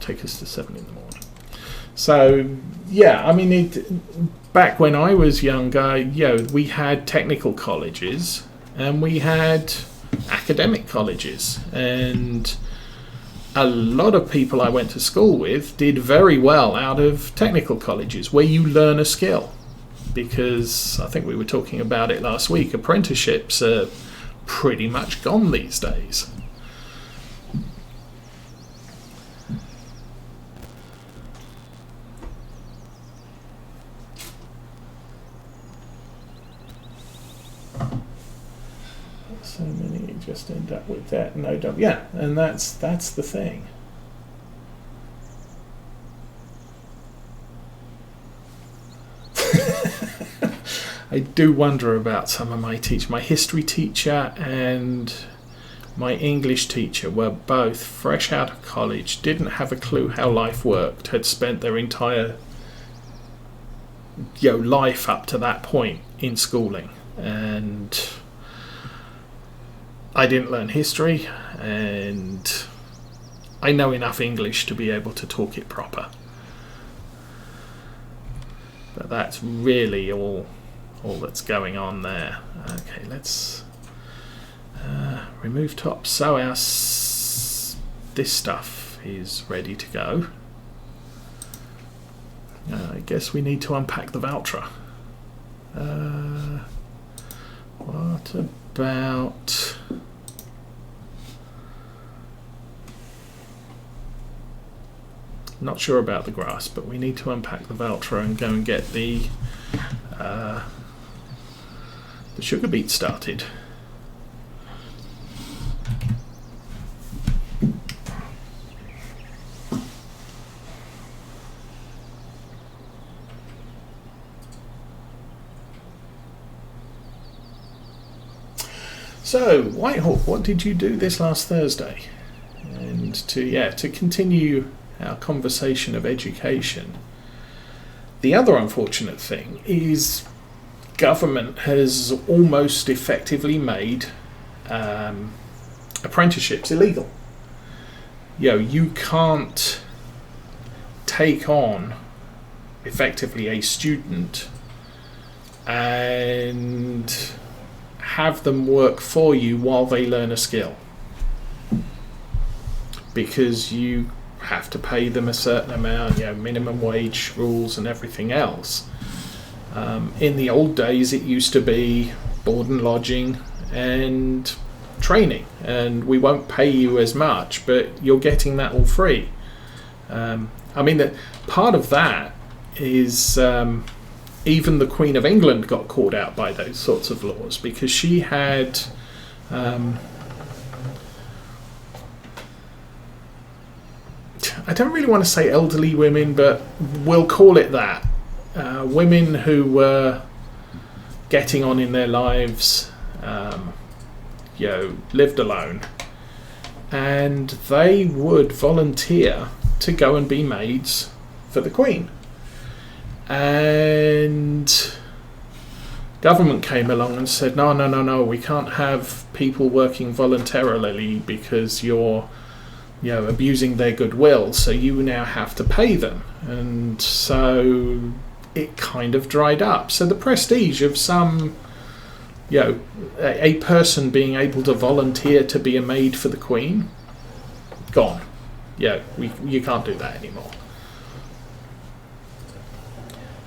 take us to 7 in the morning. So, yeah, I mean, back when I was younger, we had technical colleges and we had academic colleges. And a lot of people I went to school with did very well out of technical colleges where you learn a skill. Because I think we were talking about it last week, apprenticeships are pretty much gone these days. So many just end up with that. No, don't. Yeah, and that's the thing. I do wonder about some of my teachers. My history teacher and my English teacher were both fresh out of college, didn't have a clue how life worked, had spent their entire life up to that point in schooling. And I didn't learn history, and I know enough English to be able to talk it proper. But that's really all that's going on there. Okay, let's remove top. So this stuff is ready to go. I guess we need to unpack the Valtra. What about... Not sure about the grass, but we need to unpack the Valtra and go and get the sugar beet started. So, Whitehawk, what did you do this last Thursday? And to continue our conversation of education, the other unfortunate thing is government has almost effectively made apprenticeships illegal. You can't take on effectively a student and have them work for you while they learn a skill, because you have to pay them a certain amount, minimum wage rules and everything else. In the old days, it used to be board and lodging and training, and we won't pay you as much, but you're getting that all free. Part of that is even the Queen of England got caught out by those sorts of laws, because she had I don't really want to say elderly women, but we'll call it that. Women who were getting on in their lives, lived alone, and they would volunteer to go and be maids for the Queen. And government came along and said, no, we can't have people working voluntarily because you're abusing their goodwill, so you now have to pay them. And so it kind of dried up. So the prestige of some, a person being able to volunteer to be a maid for the Queen, gone. You can't do that anymore.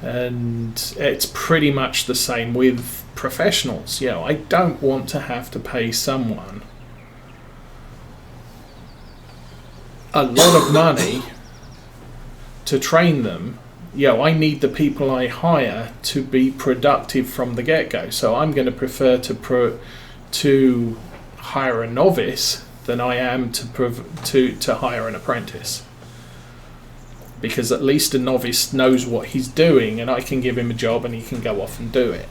And it's pretty much the same with professionals. I don't want to have to pay someone a lot of money to train them. I need the people I hire to be productive from the get-go. So I'm going to prefer to hire a novice than I am to hire an apprentice, because at least a novice knows what he's doing, and I can give him a job and he can go off and do it.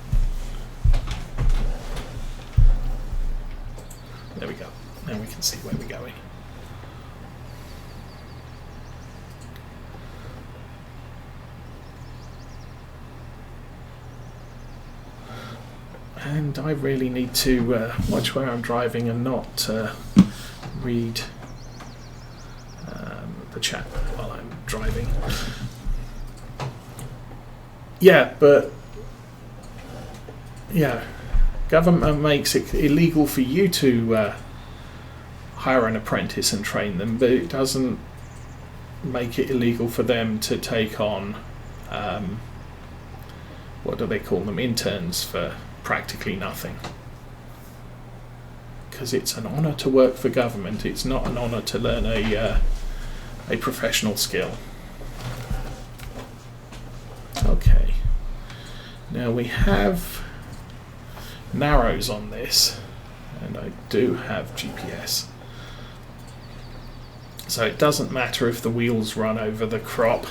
There we go. Now we can see where we're going. And I really need to watch where I'm driving and not read the chat while I'm driving. Yeah, but yeah, government makes it illegal for you to hire an apprentice and train them, but it doesn't make it illegal for them to take on what do they call them, interns for practically nothing. Because it's an honour to work for government, it's not an honour to learn a professional skill. Okay, now we have narrows on this, and I do have GPS. So it doesn't matter if the wheels run over the crop.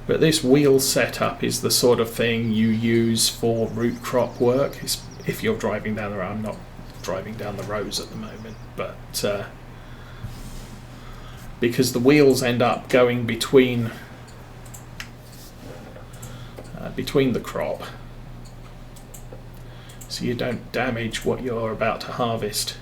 But this wheel setup is the sort of thing you use for root crop work. If you're driving down the road, I'm not driving down the roads at the moment, but because the wheels end up going between the crop, so you don't damage what you're about to harvest.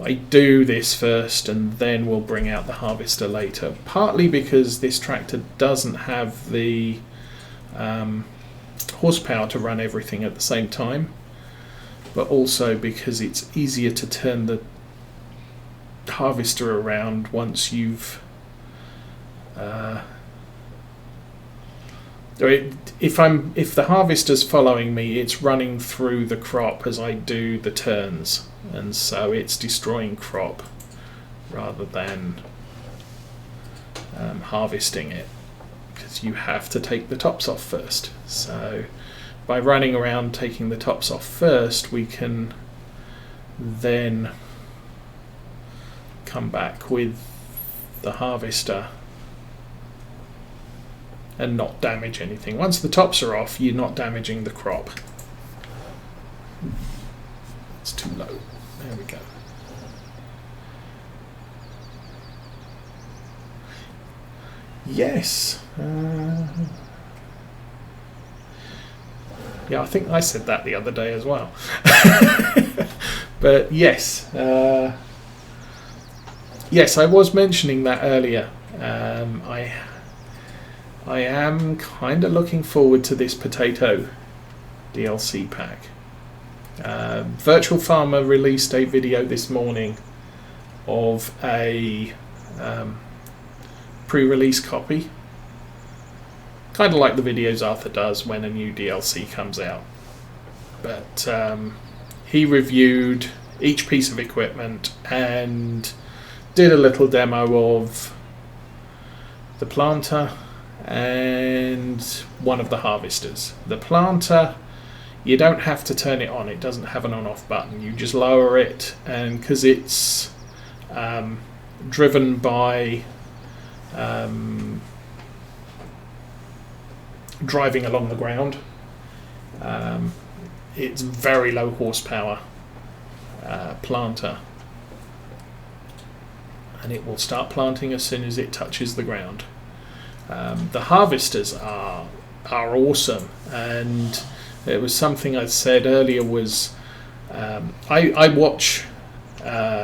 I do this first and then we'll bring out the harvester later, partly because this tractor doesn't have the horsepower to run everything at the same time, but also because it's easier to turn the harvester around once you've if the harvester's following me, it's running through the crop as I do the turns, and so it's destroying crop rather than harvesting it, because you have to take the tops off first. So by running around taking the tops off first, we can then come back with the harvester and not damage anything. Once the tops are off, you're not damaging the crop. It's too low. There we go. Yes. Yeah, I think I said that the other day as well. But yes. Yes, I was mentioning that earlier. I am kind of looking forward to this potato DLC pack. Virtual Farmer released a video this morning of a pre-release copy, kind of like the videos Arthur does when a new DLC comes out. But he reviewed each piece of equipment and did a little demo of the planter and one of the harvesters. The planter, you don't have to turn it on, it doesn't have an on-off button, you just lower it, and because it's driven by driving along the ground, it's very low horsepower planter, and it will start planting as soon as it touches the ground. The harvesters are awesome, and it was something I said earlier was I watch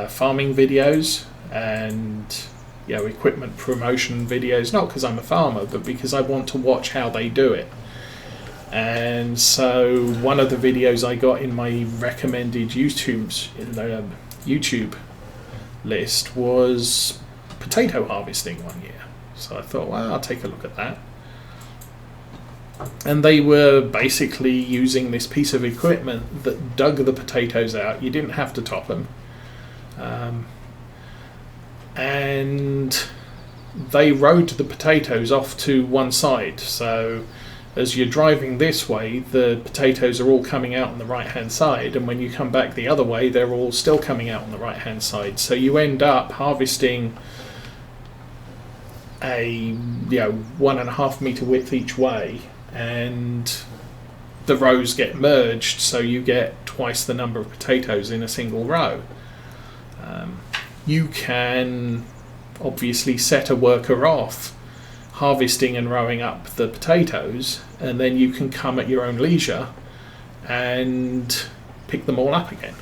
farming videos and equipment promotion videos, not because I'm a farmer, but because I want to watch how they do it. And so one of the videos I got in my recommended YouTube list was potato harvesting one year. So I thought, well, I'll take a look at that. And they were basically using this piece of equipment that dug the potatoes out. You didn't have to top them. And they rode the potatoes off to one side. So as you're driving this way, the potatoes are all coming out on the right-hand side, and when you come back the other way, they're all still coming out on the right-hand side. So you end up harvesting a 1.5 meter width each way, and the rows get merged, so you get twice the number of potatoes in a single row. You can obviously set a worker off harvesting and rowing up the potatoes, and then you can come at your own leisure and pick them all up again.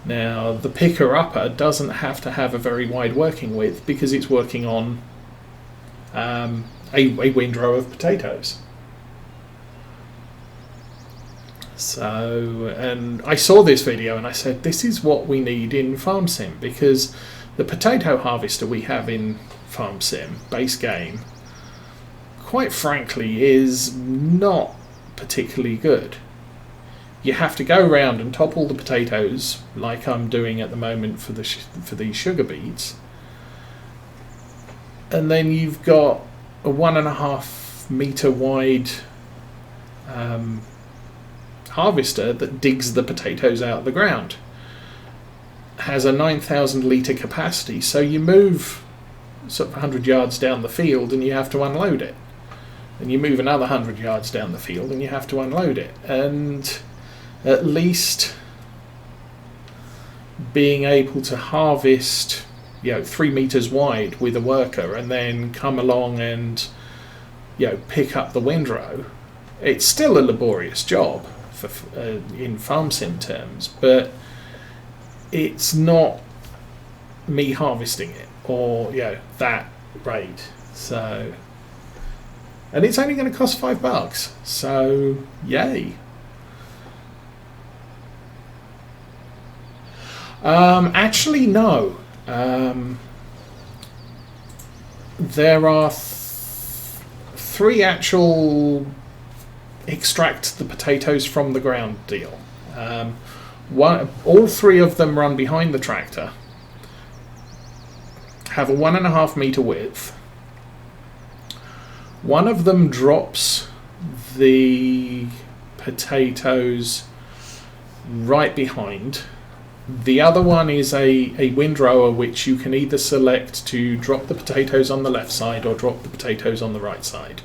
Now, the picker-upper doesn't have to have a very wide working width because it's working on a windrow of potatoes. So, and I saw this video and I said, this is what we need in Farm Sim, because the potato harvester we have in Farm Sim, base game, quite frankly, is not particularly good. You have to go around and top all the potatoes, like I'm doing at the moment for these sugar beets, and then you've got a 1.5 meter wide harvester that digs the potatoes out of the ground. Has a 9,000 litre capacity, so you move sort of 100 yards down the field and you have to unload it. And you move another 100 yards down the field and you have to unload it. And at least being able to harvest, 3 meters wide with a worker and then come along and pick up the windrow, it's still a laborious job in Farm Sim terms, but it's not me harvesting it or that rate. So, and it's only going to cost $5, so yay. Actually, no. There are 3 actual extract the potatoes from the ground deal. All 3 of them run behind the tractor, have a 1.5 meter width. One of them drops the potatoes right behind. The other one is a windrower, which you can either select to drop the potatoes on the left side or drop the potatoes on the right side.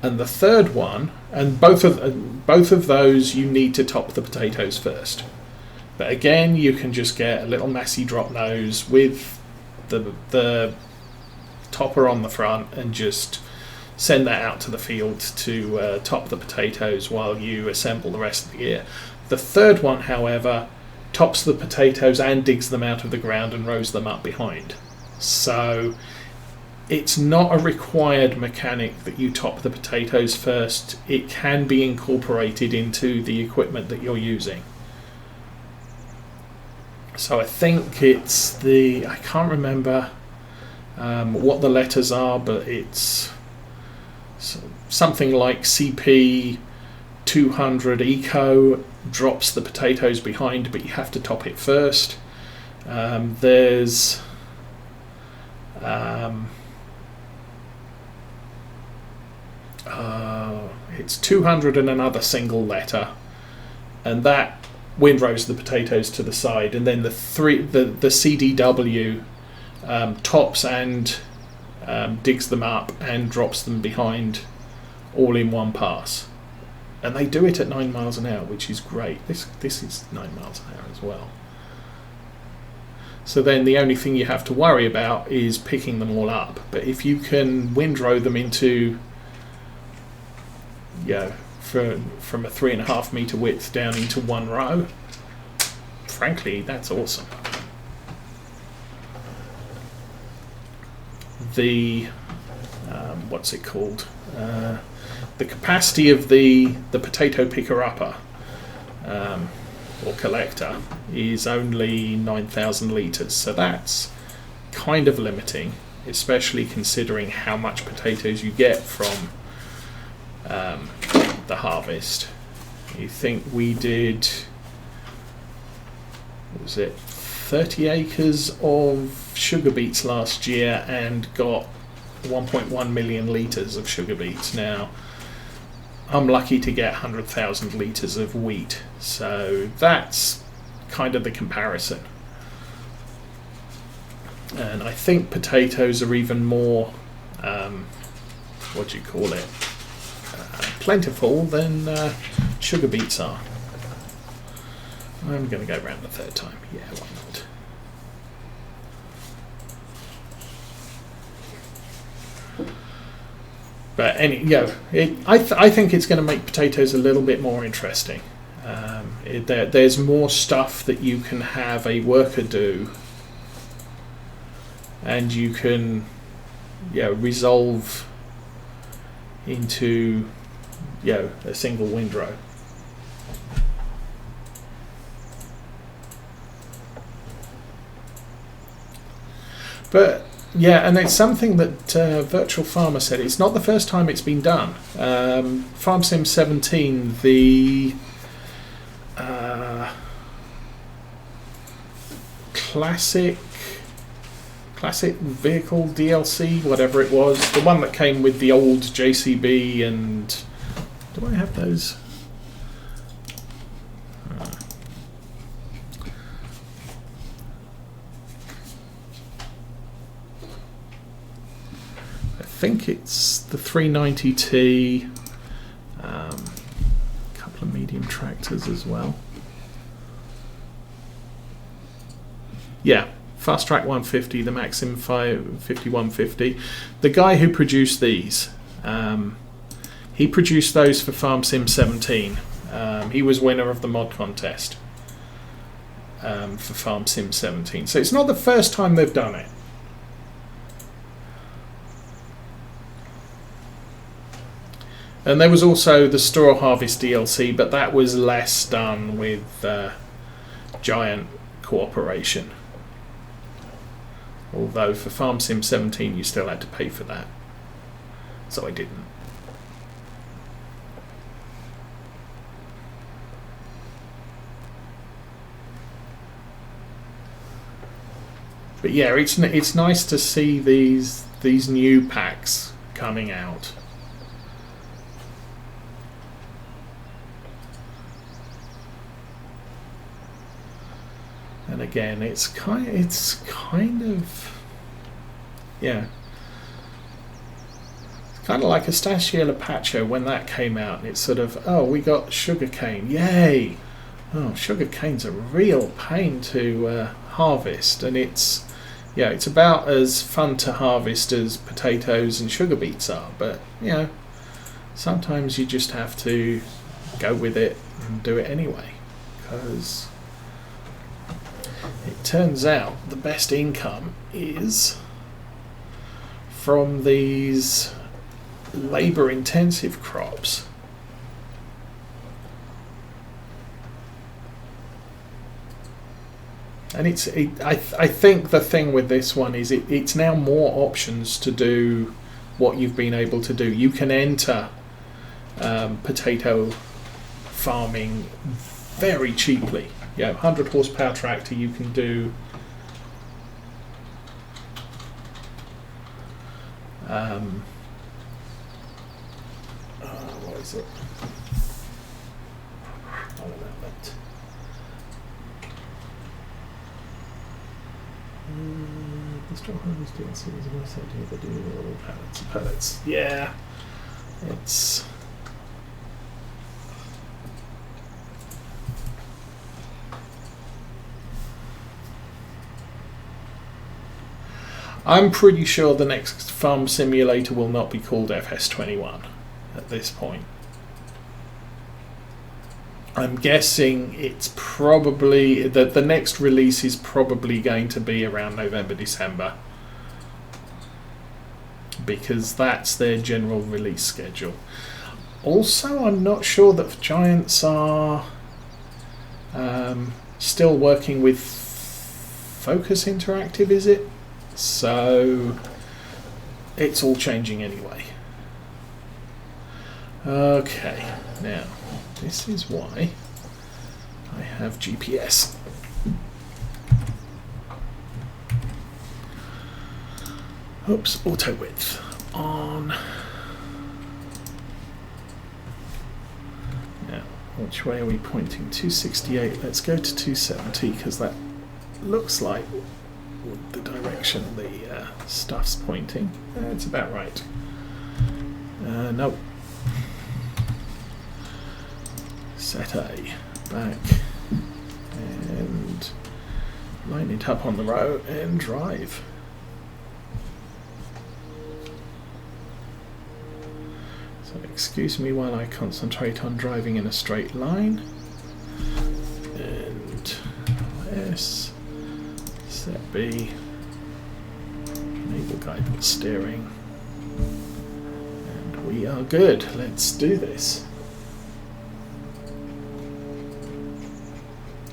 And the third one, and both of those you need to top the potatoes first. But again, you can just get a little messy drop nose with the topper on the front and just send that out to the field to top the potatoes while you assemble the rest of the gear. The third one, however, tops the potatoes and digs them out of the ground and rows them up behind. So it's not a required mechanic that you top the potatoes first. It can be incorporated into the equipment that you're using. So I think it's I can't remember what the letters are, but it's something like CP 200 Eco drops the potatoes behind, but you have to top it first. There's it's 200 and another single letter, and that windrows the potatoes to the side, and then the CDW tops and digs them up and drops them behind, all in one pass. And they do it at 9 miles an hour, which is great. This is 9 miles an hour as well. So then the only thing you have to worry about is picking them all up. But if you can windrow them into, from a 3.5 meter width down into one row, frankly, that's awesome. The what's it called? The capacity of the potato picker-upper or collector is only 9,000 litres, so that's kind of limiting, especially considering how much potatoes you get from the harvest. You think we did, what was it, 30 acres of sugar beets last year and got 1.1 million litres of sugar beets. Now, I'm lucky to get 100,000 litres of wheat, so that's kind of the comparison. And I think potatoes are even more, plentiful than sugar beets are. I'm going to go round the third time. Yeah, why not? But I think it's going to make potatoes a little bit more interesting. There's more stuff that you can have a worker do, and you can resolve into a single windrow. But yeah, and it's something that Virtual Farmer said. It's not the first time it's been done. Farm Sim 17, the classic vehicle DLC, whatever it was, the one that came with the old JCB, and do I have those? I think it's the 390T, a couple of medium tractors as well. Yeah, Fast Track 150, the Maxim 5150. The guy who produced these, he produced those for Farm Sim 17. He was winner of the mod contest for Farm Sim 17. So it's not the first time they've done it. And there was also the Straw Harvest DLC, but that was less done with Giant cooperation. Although for Farm Sim 17 you still had to pay for that. So I didn't. But yeah, it's nice to see these new packs coming out. And again, it's kind of yeah. It's kind of like a Stagiaire Pacho when that came out. And it's sort of, oh, we got sugarcane, yay! Oh, sugarcane's a real pain to harvest, and it's about as fun to harvest as potatoes and sugar beets are. But sometimes you just have to go with it and do it anyway, because it turns out the best income is from these labour-intensive crops. And I think the thing with this one is it's now more options to do what you've been able to do. You can enter potato farming very cheaply. 100 horsepower tractor, you can do what is it? I don't know that. The Straw Harvest DLC is a nice idea. They do all pellets. Yeah, it's. I'm pretty sure the next farm simulator will not be called FS21 at this point. I'm guessing it's probably that the next release is probably going to be around November, December, because that's their general release schedule. Also, I'm not sure that Giants are still working with Focus Interactive, is it? So it's all changing anyway. Okay, now this is why I have GPS. Oops, auto width on. Now, which way are we pointing? 268. Let's go to 270 because that looks like the direction the stuff's pointing. It's about right. No. Set A. Back. And line it up on the road and drive. So excuse me while I concentrate on driving in a straight line. And S, set B, enable guidance steering. And we are good. Let's do this.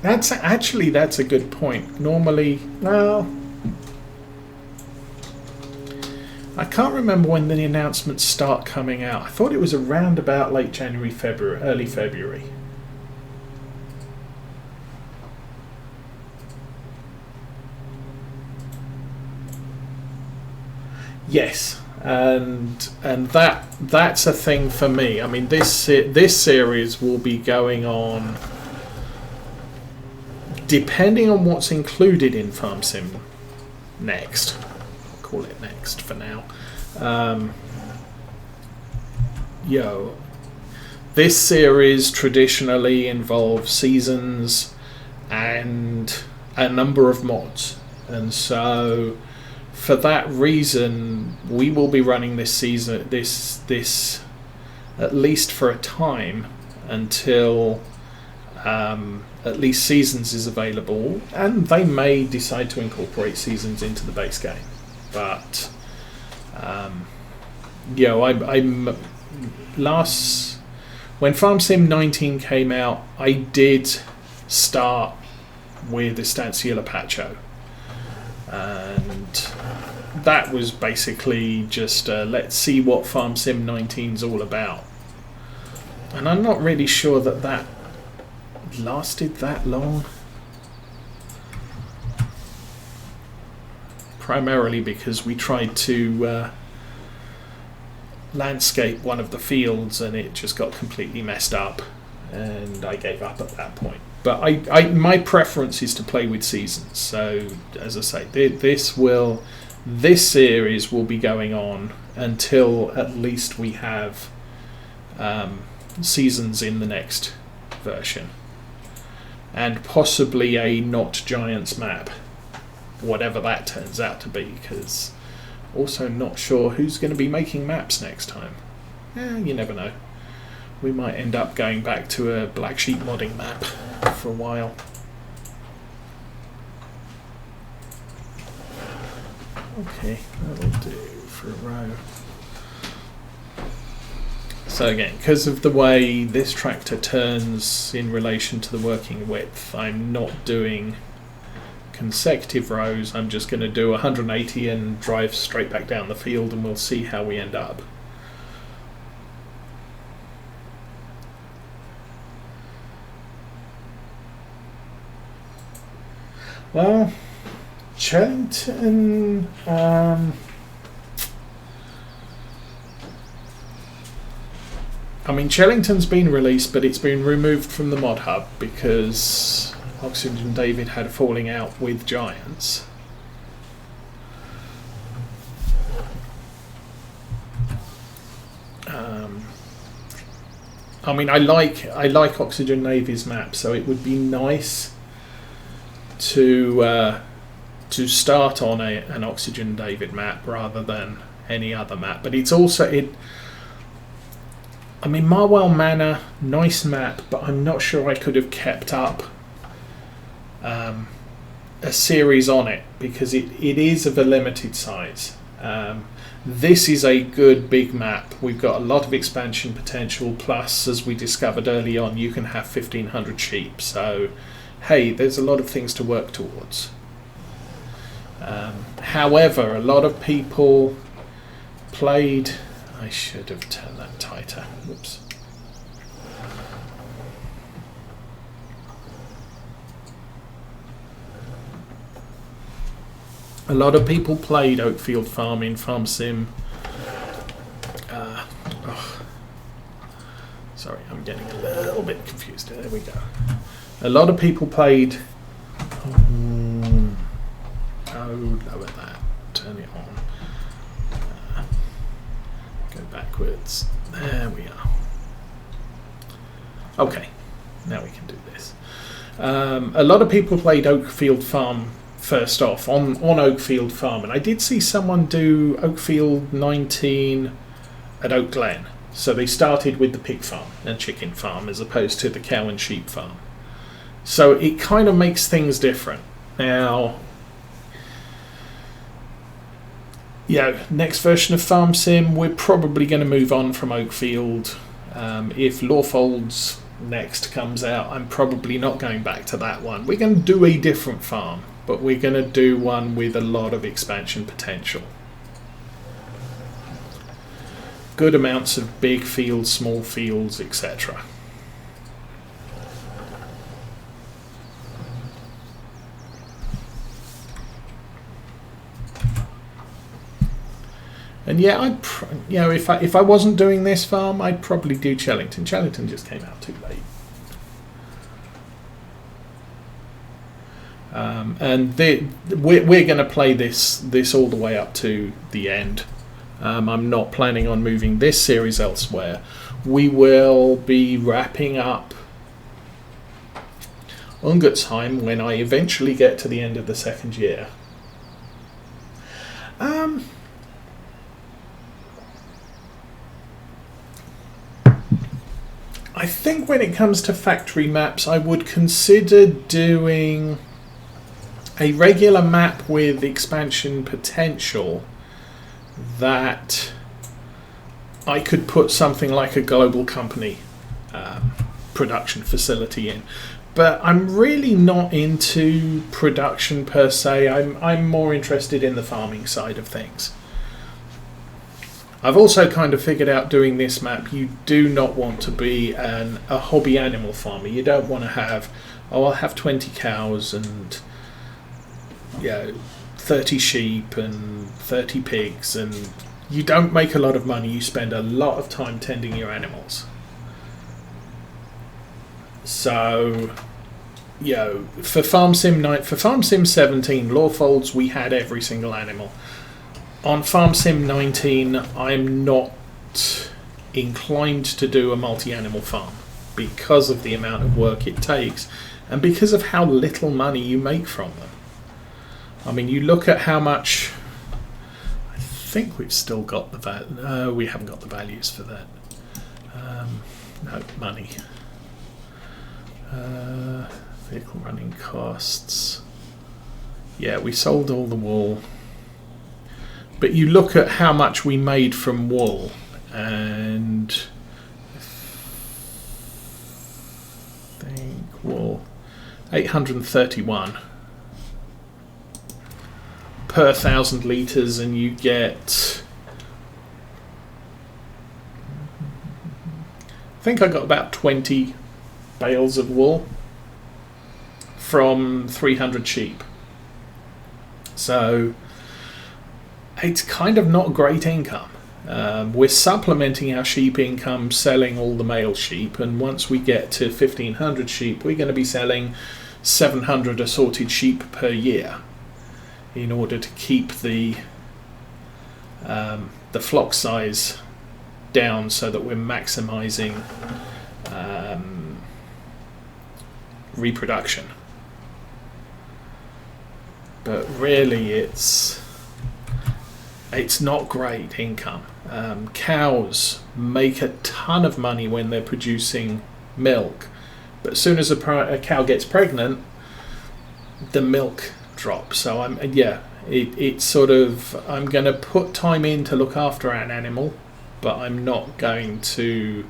That's a good point. Normally, well, I can't remember when the announcements start coming out. I thought it was around about late January, February, early February. Yes, and that's a thing for me. I mean, this series will be going on. Depending on what's included in Farm Sim Next, I'll call it Next for now. This series traditionally involves seasons and a number of mods, and so for that reason, we will be running this season, this at least for a time until. At least Seasons is available, and they may decide to incorporate Seasons into the base game. But when Farm Sim 19 came out, I did start with Estancia Lapacho, and that was basically just let's see what Farm Sim 19 is all about. And I'm not really sure that lasted that long, primarily because we tried to landscape one of the fields and it just got completely messed up, and I gave up at that point. But my preference is to play with seasons, so as I say, this series will be going on until at least we have seasons in the next version. And possibly a Not Giants map, whatever that turns out to be, because also not sure who's going to be making maps next time. You never know. We might end up going back to a Black Sheep modding map for a while. Okay, that'll do for a row. So again, because of the way this tractor turns in relation to the working width, I'm not doing consecutive rows. I'm just going to do 180 and drive straight back down the field, and we'll see how we end up. Well, Chellington... I mean, Chellington's been released, but it's been removed from the mod hub because Oxygen David had a falling out with Giants. I mean, I like Oxygen Navy's map, so it would be nice to start on an Oxygen David map rather than any other map. But it's also I mean, Marwell Manor, nice map, but I'm not sure I could have kept up a series on it because it is of a limited size. This is a good big map. We've got a lot of expansion potential, plus, as we discovered early on, you can have 1,500 sheep. So, hey, there's a lot of things to work towards. However, a lot of people played... I should have turned that tighter. Whoops. A lot of people played Oakfield Farm in Farm Sim. Sorry, I'm getting a little bit confused. There we go. A lot of people played... lower that. Turn it on. Go backwards. There we are. Okay, now we can do this. A lot of people played Oakfield Farm first off on Oakfield Farm, and I did see someone do Oakfield 19 at Oak Glen, So they started with the pig farm and chicken farm as opposed to the cow and sheep farm. So it kind of makes things different. Now, next version of Farm Sim, we're probably going to move on from Oakfield. If Lawfold's next comes out, I'm probably not going back to that one. We're going to do a different farm, but we're going to do one with a lot of expansion potential. Good amounts of big fields, small fields, etc. And if I wasn't doing this farm, I'd probably do Chellington. Chellington just came out too late. And we're going to play this all the way up to the end. I'm not planning on moving this series elsewhere. We will be wrapping up Ungertsheim when I eventually get to the end of the second year. I think when it comes to factory maps, I would consider doing a regular map with expansion potential that I could put something like a global company production facility in. But I'm really not into production per se. I'm more interested in the farming side of things. I've also kind of figured out doing this map, you do not want to be a hobby animal farmer. You don't want to have, I'll have 20 cows and 30 sheep and 30 pigs, and you don't make a lot of money. You spend a lot of time tending your animals. So, for Farm Sim 17 Lawfolds, we had every single animal. On Farm Sim 19, I'm not inclined to do a multi-animal farm because of the amount of work it takes and because of how little money you make from them. I mean, you look at how much... I think we've still got the value. No, we haven't got the values for that. No, money. Vehicle running costs. Yeah, we sold all the wool. But you look at how much we made from wool, and I think wool, 831 per 1,000 litres, and you get, I think I got about 20 bales of wool from 300 sheep. So it's kind of not great income. We're supplementing our sheep income selling all the male sheep, and once we get to 1,500 sheep, we're going to be selling 700 assorted sheep per year in order to keep the flock size down so that we're maximizing reproduction. But really it's not great income. Cows make a ton of money when they're producing milk, but as soon as a cow gets pregnant, the milk drops. So it's sort of, I'm going to put time in to look after an animal, but I'm not going to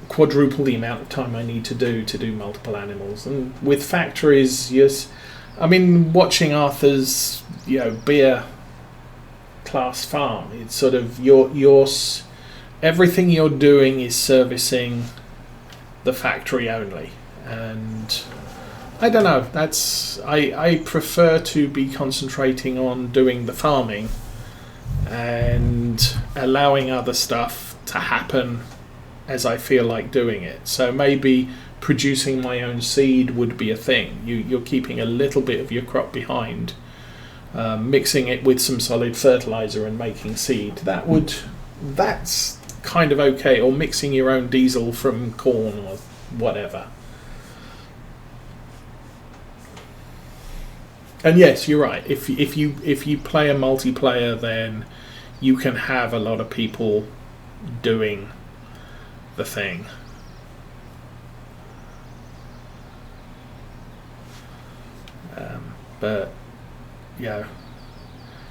quadruple the amount of time I need to do multiple animals. And with factories, yes, I mean, watching Arthur's beer class farm, it's sort of your everything you're doing is servicing the factory only, and I don't know, I prefer to be concentrating on doing the farming and allowing other stuff to happen as I feel like doing it. So maybe producing my own seed would be a thing. You're keeping a little bit of your crop behind, mixing it with some solid fertilizer and making seed. That's kind of okay. Or mixing your own diesel from corn or whatever. And yes, you're right. If you play a multiplayer, then you can have a lot of people doing the thing. But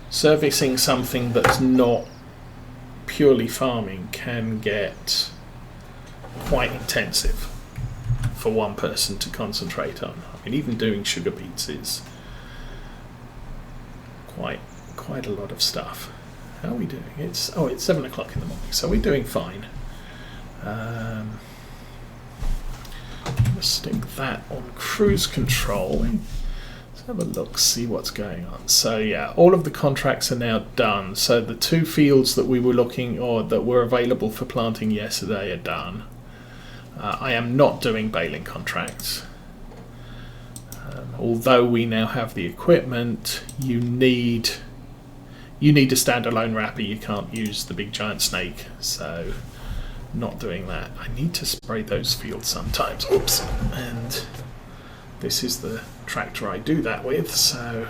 servicing something that's not purely farming can get quite intensive for one person to concentrate on. I mean, even doing sugar beets is quite a lot of stuff. How are we doing? It's 7 o'clock in the morning, so we're doing fine. Let's stick that on cruise control. Let's have a look, see what's going on. So yeah, all of the contracts are now done. So the 2 fields that we were looking, or that were available for planting yesterday, are done. I am not doing baling contracts. Although we now have the equipment, you need a standalone wrapper. You can't use the big giant snake, so not doing that. I need to spray those fields sometimes. Oops. And this is the tractor I do that with, so